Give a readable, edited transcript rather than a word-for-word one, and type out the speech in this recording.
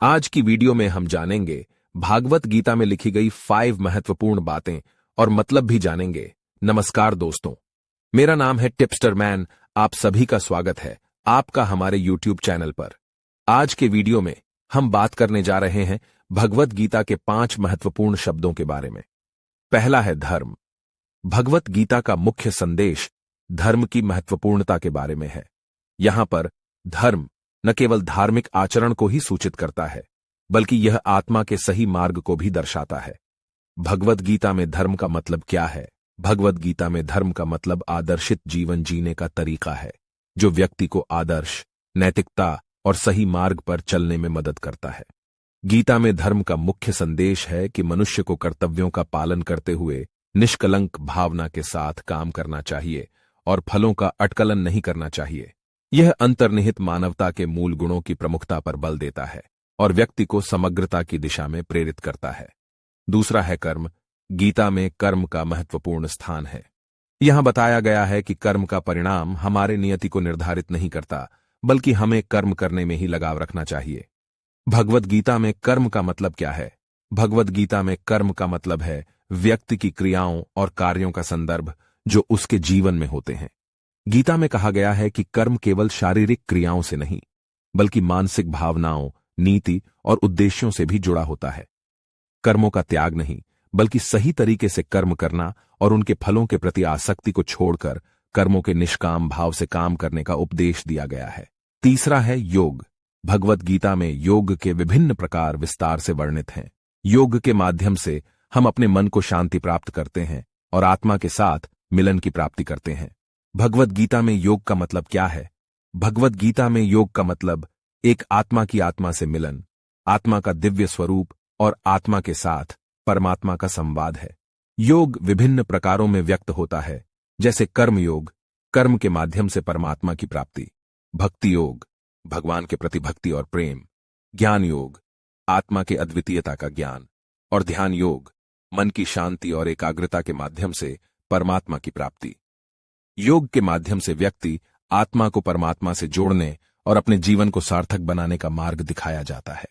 आज की वीडियो में हम जानेंगे भागवत गीता में लिखी गई 5 महत्वपूर्ण बातें और मतलब भी जानेंगे। नमस्कार दोस्तों, मेरा नाम है टिप्सटर मैन। आप सभी का स्वागत है आपका हमारे YouTube चैनल पर। आज के वीडियो में हम बात करने जा रहे हैं भगवत गीता के 5 महत्वपूर्ण शब्दों के बारे में। पहला है धर्म। भगवत गीता का मुख्य संदेश धर्म की महत्वपूर्णता के बारे में है। यहां पर धर्म न केवल धार्मिक आचरण को ही सूचित करता है, बल्कि यह आत्मा के सही मार्ग को भी दर्शाता है। भगवत गीता में धर्म का मतलब क्या है? भगवत गीता में धर्म का मतलब आदर्शित जीवन जीने का तरीका है, जो व्यक्ति को आदर्श, नैतिकता और सही मार्ग पर चलने में मदद करता है। गीता में धर्म का मुख्य संदेश है कि मनुष्य को कर्तव्यों का पालन करते हुए निष्कलंक भावना के साथ काम करना चाहिए और फलों का अटकलन नहीं करना चाहिए। यह अंतर्निहित मानवता के मूल गुणों की प्रमुखता पर बल देता है और व्यक्ति को समग्रता की दिशा में प्रेरित करता है। दूसरा है कर्म। गीता में कर्म का महत्वपूर्ण स्थान है। यहां बताया गया है कि कर्म का परिणाम हमारे नियति को निर्धारित नहीं करता, बल्कि हमें कर्म करने में ही लगाव रखना चाहिए। भगवत गीता में कर्म का मतलब क्या है? भगवत गीता में कर्म का मतलब है व्यक्ति की क्रियाओं और कार्यों का संदर्भ जो उसके जीवन में होते हैं। गीता में कहा गया है कि कर्म केवल शारीरिक क्रियाओं से नहीं, बल्कि मानसिक भावनाओं, नीति और उद्देश्यों से भी जुड़ा होता है। कर्मों का त्याग नहीं, बल्कि सही तरीके से कर्म करना और उनके फलों के प्रति आसक्ति को छोड़कर कर्मों के निष्काम भाव से काम करने का उपदेश दिया गया है। तीसरा है योग। भगवत गीता में योग के विभिन्न प्रकार विस्तार से वर्णित हैं। योग के माध्यम से हम अपने मन को शांति प्राप्त करते हैं और आत्मा के साथ मिलन की प्राप्ति करते हैं। भगवत गीता में योग का मतलब क्या है? भगवत गीता में योग का मतलब एक आत्मा की आत्मा से मिलन, आत्मा का दिव्य स्वरूप और आत्मा के साथ परमात्मा का संवाद है। योग विभिन्न प्रकारों में व्यक्त होता है, जैसे कर्म योग, कर्म के माध्यम से परमात्मा की प्राप्ति; भक्ति योग, भगवान के प्रति भक्ति और प्रेम; ज्ञान योग, आत्मा के अद्वितीयता का ज्ञान; और ध्यान योग, मन की शांति और एकाग्रता के माध्यम से परमात्मा की प्राप्ति। योग के माध्यम से व्यक्ति आत्मा को परमात्मा से जोड़ने और अपने जीवन को सार्थक बनाने का मार्ग दिखाया जाता है।